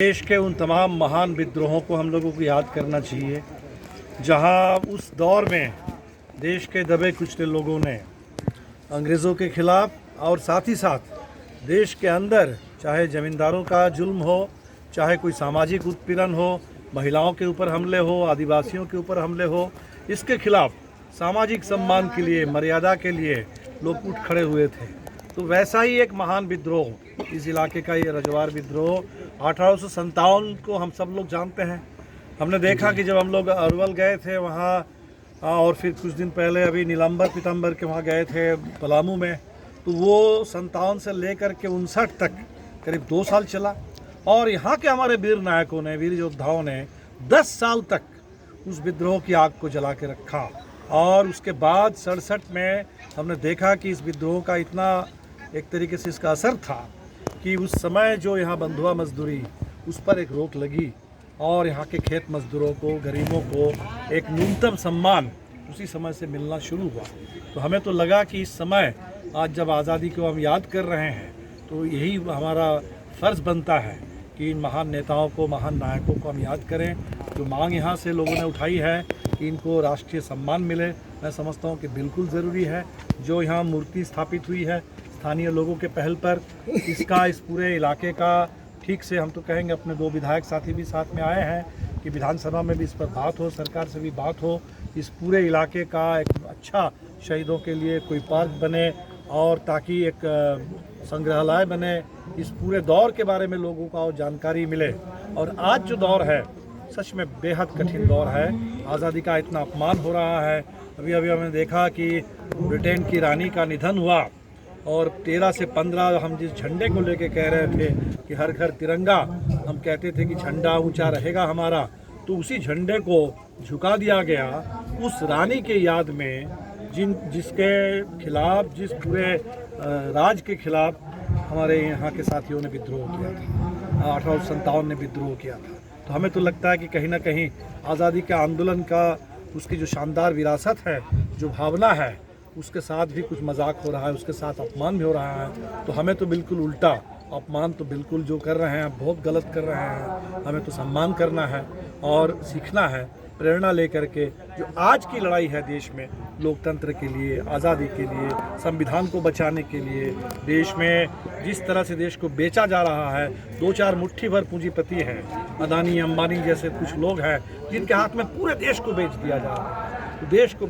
देश के उन तमाम महान विद्रोहों को हम लोगों को याद करना चाहिए जहां उस दौर में देश के दबे कुचले लोगों ने अंग्रेज़ों के ख़िलाफ़ और साथ ही साथ देश के अंदर चाहे ज़मींदारों का जुल्म हो, चाहे कोई सामाजिक उत्पीड़न हो, महिलाओं के ऊपर हमले हो, आदिवासियों के ऊपर हमले हो, इसके खिलाफ़ सामाजिक सम्मान के लिए, मर्यादा के लिए लोग उठ खड़े हुए थे। तो वैसा ही एक महान विद्रोह इस इलाके का ये रजवार विद्रोह 1857 को हम सब लोग जानते हैं। हमने देखा कि जब हम लोग अरवल गए थे वहाँ और फिर कुछ दिन पहले अभी नीलांबर पीताम्बर के वहाँ गए थे पलामू में, तो वो 57 से लेकर के 59 तक करीब 2 साल चला और यहाँ के हमारे वीर नायकों ने, वीर योद्धाओं ने 10 साल तक उस विद्रोह की आग को जला के रखा। और उसके बाद 67 में हमने देखा कि इस विद्रोह का इतना एक तरीके से इसका असर था कि उस समय जो यहाँ बंधुआ मजदूरी उस पर एक रोक लगी और यहाँ के खेत मजदूरों को, गरीबों को एक न्यूनतम सम्मान उसी समय से मिलना शुरू हुआ। तो हमें तो लगा कि इस समय आज जब आज़ादी को हम याद कर रहे हैं तो यही हमारा फ़र्ज़ बनता है कि इन महान नेताओं को, महान नायकों को हम याद करें। जो मांग यहाँ से लोगों ने उठाई है कि इनको राष्ट्रीय सम्मान मिले, मैं समझता हूँ कि बिल्कुल ज़रूरी है। जो यहाँ मूर्ति स्थापित हुई है स्थानीय लोगों के पहल पर, इसका इस पूरे इलाके का ठीक से हम तो कहेंगे, अपने 2 विधायक साथी भी साथ में आए हैं कि विधानसभा में भी इस पर बात हो, सरकार से भी बात हो, इस पूरे इलाके का एक अच्छा शहीदों के लिए कोई पार्क बने और ताकि एक संग्रहालय बने, इस पूरे दौर के बारे में लोगों को और जानकारी मिले। और आज जो दौर है सच में बेहद कठिन दौर है, आज़ादी का इतना अपमान हो रहा है। अभी हमने देखा कि ब्रिटेन की रानी का निधन हुआ और 13 से 15 हम जिस झंडे को लेके कह रहे थे कि हर घर तिरंगा, हम कहते थे कि झंडा ऊंचा रहेगा हमारा, तो उसी झंडे को झुका दिया गया उस रानी के याद में जिसके खिलाफ, जिस पूरे राज के खिलाफ हमारे यहाँ के साथियों ने विद्रोह किया था, 1857 ने विद्रोह किया था। तो हमें तो लगता है कि कहीं ना कहीं आज़ादी के आंदोलन का उसकी जो शानदार विरासत है, जो भावना है, उसके साथ भी कुछ मजाक हो रहा है, उसके साथ अपमान भी हो रहा है। तो हमें तो बिल्कुल उल्टा, अपमान तो बिल्कुल जो कर रहे हैं बहुत गलत कर रहे हैं। हमें तो सम्मान करना है और सीखना है, प्रेरणा लेकर के जो आज की लड़ाई है देश में लोकतंत्र के लिए, आज़ादी के लिए, संविधान को बचाने के लिए। देश में जिस तरह से देश को बेचा जा रहा है, 2-4 मुट्ठी भर पूंजीपति हैं, अदानी अंबानी जैसे कुछ लोग हैं जिनके हाथ में पूरे देश को बेच दिया जा रहा है। तो देश को